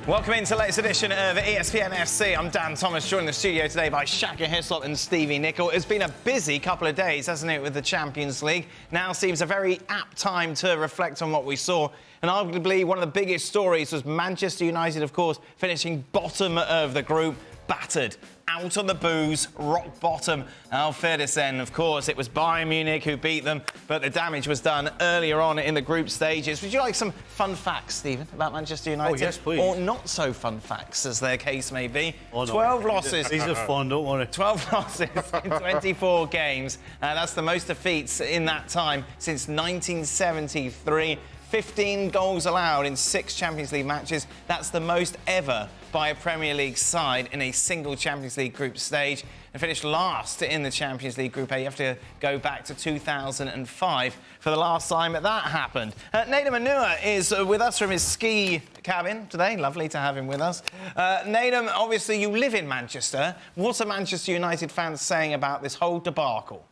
Welcome into the latest edition of ESPN FC. I'm Dan Thomas, joined in the studio today by Shaka Hislop and Stevie Nicol. It's been a busy couple of days, hasn't it, with the Champions League? Now seems a very apt time to reflect on what we saw. And arguably one of the biggest stories was Manchester United, of course, finishing bottom of the group, battered, out on the booze, rock bottom. Now, fair to say, of course, it was Bayern Munich who beat them, but the damage was done earlier on in the group stages. Would you like some fun facts, Stephen, about Manchester United? Oh, yes, please. Or not so fun facts, as their case may be. Oh, no. 12 losses. These are fun, don't worry. 12 losses in 24 games. That's the most defeats in that time since 1973. 15 goals allowed in 6 Champions League matches. That's the most ever by a Premier League side in a single Champions League group stage. And finished last in the Champions League Group A. You have to go back to 2005 for the last time that happened. Nader Manua is with us from his ski cabin today. Lovely to have him with us. Nader, obviously you live in Manchester. What are Manchester United fans saying about this whole debacle?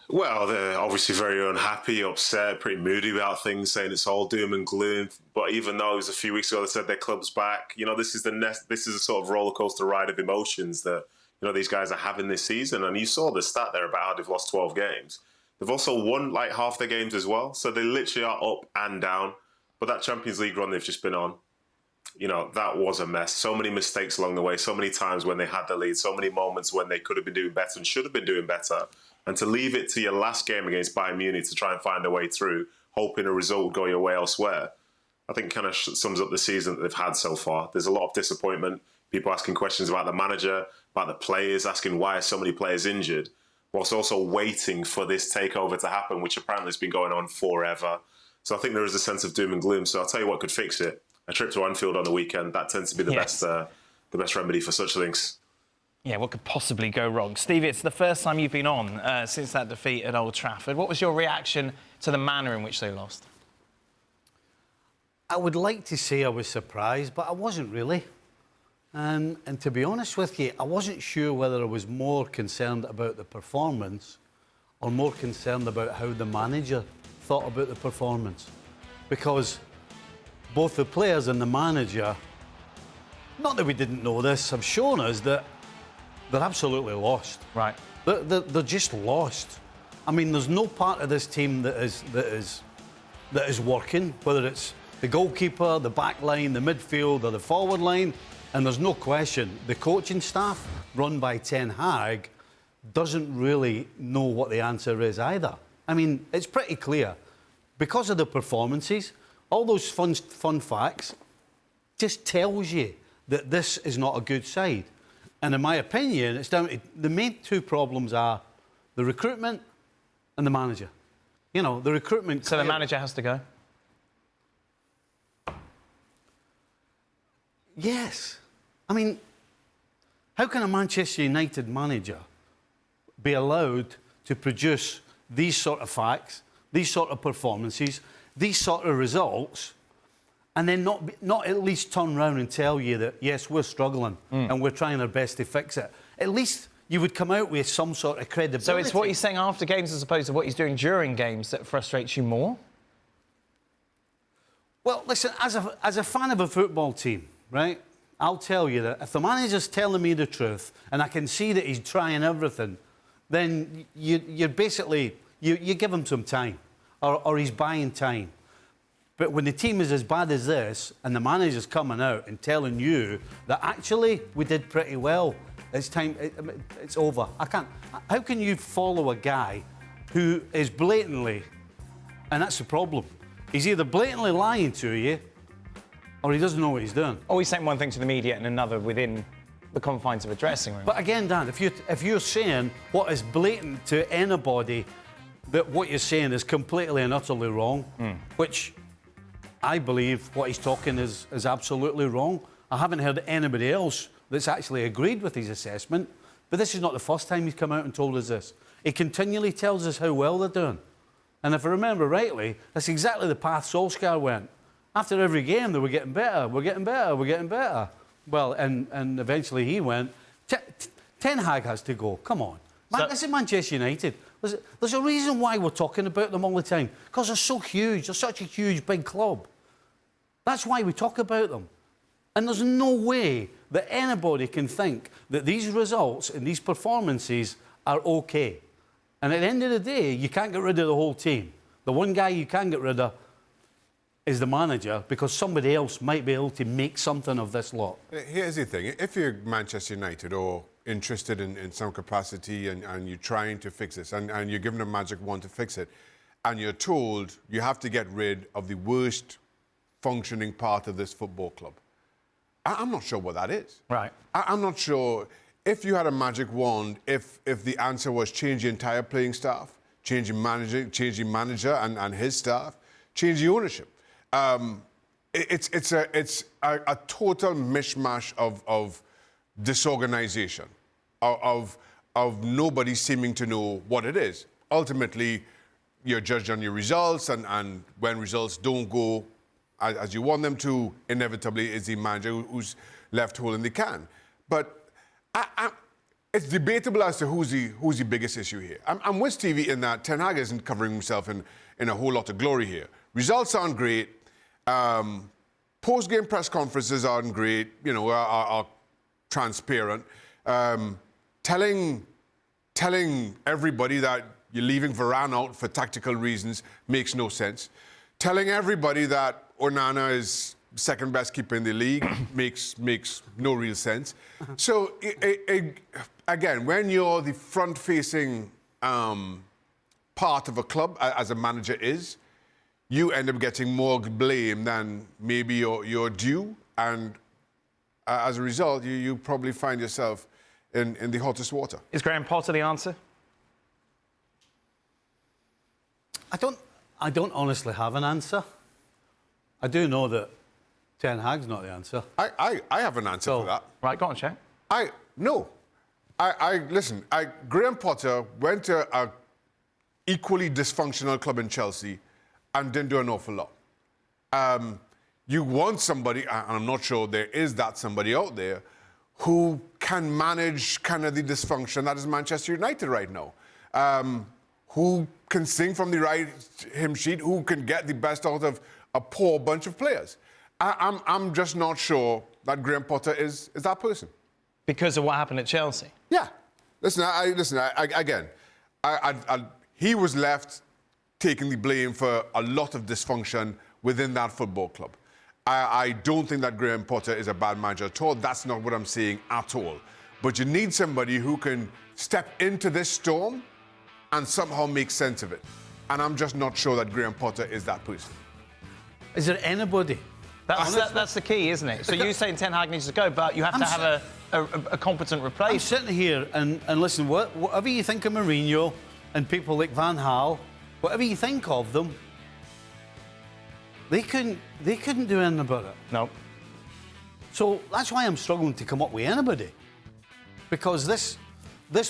Well, they're obviously very unhappy, upset, pretty moody about things, saying it's all doom and gloom. But even though it was a few weeks ago they said their club's back, you know, this is a sort of roller coaster ride of emotions that, you know, these guys are having this season. And you saw the stat there about how they've lost 12 games. They've also won like half their games as well. So they literally are up and down. But that Champions League run they've just been on, you know, that was a mess. So many mistakes along the way, so many times when they had the lead, so many moments when they could have been doing better and should have been doing better. And to leave it to your last game against Bayern Munich to try and find a way through, hoping a result would go your way elsewhere, I think kind of sums up the season that they've had so far. There's a lot of disappointment, people asking questions about the manager, about the players, asking why are so many players injured, whilst also waiting for this takeover to happen, which apparently has been going on forever. So I think there is a sense of doom and gloom. So I'll tell you what could fix it. A trip to Anfield on the weekend, that tends to be the best remedy for such things. Yeah, what could possibly go wrong? Stevie, it's the first time you've been on since that defeat at Old Trafford. What was your reaction to the manner in which they lost? I would like to say I was surprised, but I wasn't really. And to be honest with you, I wasn't sure whether I was more concerned about the performance or more concerned about how the manager thought about the performance. Because both the players and the manager, not that we didn't know this, have shown us that they're absolutely lost. Right. They're just lost. I mean, there's no part of this team that is working, whether it's the goalkeeper, the back line, the midfield or the forward line. And there's no question, the coaching staff, run by Ten Hag, doesn't really know what the answer is either. I mean, it's pretty clear. Because of the performances, all those fun facts just tells you that this is not a good side. And in my opinion, it's down to the main two problems are the recruitment and the manager. You know, the recruitment... So the manager has to go? Yes. I mean, how can a Manchester United manager be allowed to produce these sort of facts, these sort of performances, these sort of results, and then not at least turn around and tell you that, yes, we're struggling and we're trying our best to fix it? At least you would come out with some sort of credibility. So it's what he's saying after games as opposed to what he's doing during games that frustrates you more? Well, listen, as a fan of a football team, right, I'll tell you that if the manager's telling me the truth and I can see that he's trying everything, then you're basically, you give him some time or he's buying time. But when the team is as bad as this and the manager's coming out and telling you that actually we did pretty well, it's time, it's over. I can't. How can you follow a guy who is blatantly, and that's the problem, he's either blatantly lying to you or he doesn't know what he's doing. Or he's saying one thing to the media and another within the confines of a dressing room. But again, Dan, if you're saying what is blatant to anybody, that what you're saying is completely and utterly wrong, which I believe what he's talking is absolutely wrong. I haven't heard anybody else that's actually agreed with his assessment, but this is not the first time he's come out and told us this. He continually tells us how well they're doing. And if I remember rightly, that's exactly the path Solskjaer went. After every game, they were getting better, we're getting better, we're getting better. Well, and eventually he went, Ten Hag has to go, come on. This is Manchester United. There's a reason why we're talking about them all the time, because they're so huge, they're such a huge, big club. That's why we talk about them. And there's no way that anybody can think that these results and these performances are okay. And at the end of the day, you can't get rid of the whole team. The one guy you can get rid of is the manager, because somebody else might be able to make something of this lot. Here's the thing. If you're Manchester United or interested in some capacity and you're trying to fix this and you're given a magic wand to fix it, and you're told you have to get rid of the worst functioning part of this football club, I'm not sure what that is. Right. I'm not sure if you had a magic wand, if the answer was change the entire playing staff, change the manager and his staff, change the ownership. It's a total mishmash of disorganization, of nobody seeming to know what it is. Ultimately, you're judged on your results, and when results don't go as you want them to, inevitably is the manager who's left holding the can. But it's debatable as to who's the biggest issue here. I'm with Stevie in that Ten Hag isn't covering himself in a whole lot of glory here. Results aren't great. Post-game press conferences aren't great, are transparent. Telling everybody that you're leaving Varane out for tactical reasons makes no sense. Telling everybody that Onana is second best keeper in the league makes no real sense. So again, when you're the front-facing part of a club, as a manager is, you end up getting more blame than maybe you're due, and as a result, you probably find yourself in the hottest water. Is Graham Potter the answer? I don't honestly have an answer. I do know that Ten Hag's not the answer. I have an answer for that. Right, go on, Shaq. Listen, Graham Potter went to a equally dysfunctional club in Chelsea and didn't do an awful lot. You want somebody, and I'm not sure there is that somebody out there, who can manage kind of the dysfunction that is Manchester United right now. Who can sing from the right hymn sheet, who can get the best out of a poor bunch of players. I'm just not sure that Graham Potter is that person. Because of what happened at Chelsea? Yeah. Listen, he was left taking the blame for a lot of dysfunction within that football club. I don't think that Graham Potter is a bad manager at all. That's not what I'm saying at all. But you need somebody who can step into this storm and somehow make sense of it. And I'm just not sure that Graham Potter is that person. Is there anybody? That's the key, isn't it? So you're saying Ten Hag needs to go, but you have to have a competent replacement. I'm sitting here and listen, whatever you think of Mourinho and people like Van Gaal, whatever you think of them, they couldn't do anything about it. No. So that's why I'm struggling to come up with anybody. Because this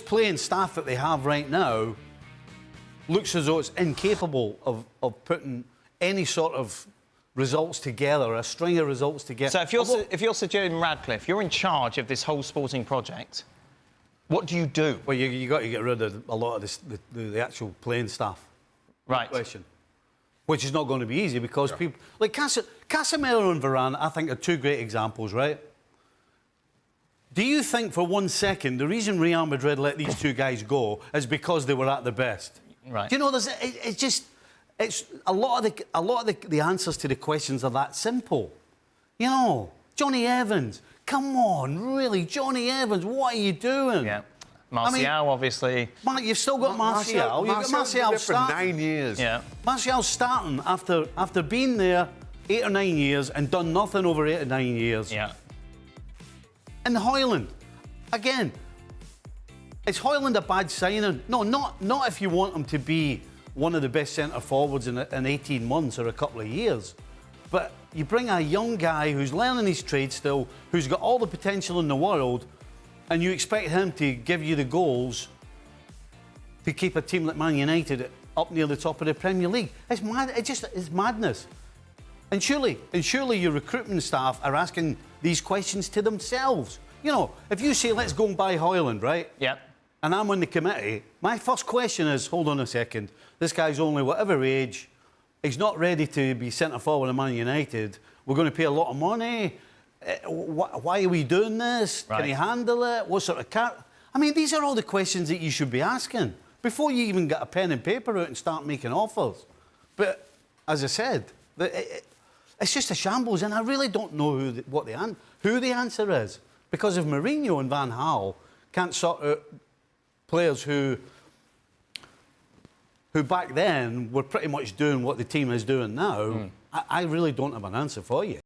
playing staff that they have right now looks as though it's incapable of putting any sort of results together, a string of results together. So if you're Sir Jim Radcliffe, you're in charge of this whole sporting project, what do you do? Well, you got to get rid of a lot of the actual playing staff. Right. Question. Which is not going to be easy because people... Like Casemiro and Varane, I think, are two great examples, right? Do you think for 1 second the reason Real Madrid let these two guys go is because they were at their best? Right. Do you know, it's a lot of the answers to the questions are that simple. You know, Johnny Evans, come on, really, Johnny Evans, what are you doing? Yeah. Martial, obviously. You've still got Martial. You've got Martial starting. For 9 years. Yeah. Martial's starting after being there 8 or 9 years and done nothing over 8 or 9 years. Yeah. And Højlund, again, is Højlund a bad signing? No, not if you want him to be one of the best centre forwards in 18 months or a couple of years. But you bring a young guy who's learning his trade still, who's got all the potential in the world, and you expect him to give you the goals to keep a team like Man United up near the top of the Premier League. It's mad. It's madness. And surely your recruitment staff are asking these questions to themselves. You know, if you say, let's go and buy Højlund, right? Yeah. And I'm on the committee, my first question is, hold on a second, this guy's only whatever age, he's not ready to be centre forward at Man United, we're going to pay a lot of money, Why are we doing this? Right. Can he handle it? What sort of car? I mean, these are all the questions that you should be asking before you even get a pen and paper out and start making offers. But as I said, it's just a shambles, and I really don't know who the answer is. Because if Mourinho and Van Gaal can't sort out players who back then were pretty much doing what the team is doing now, I really don't have an answer for you.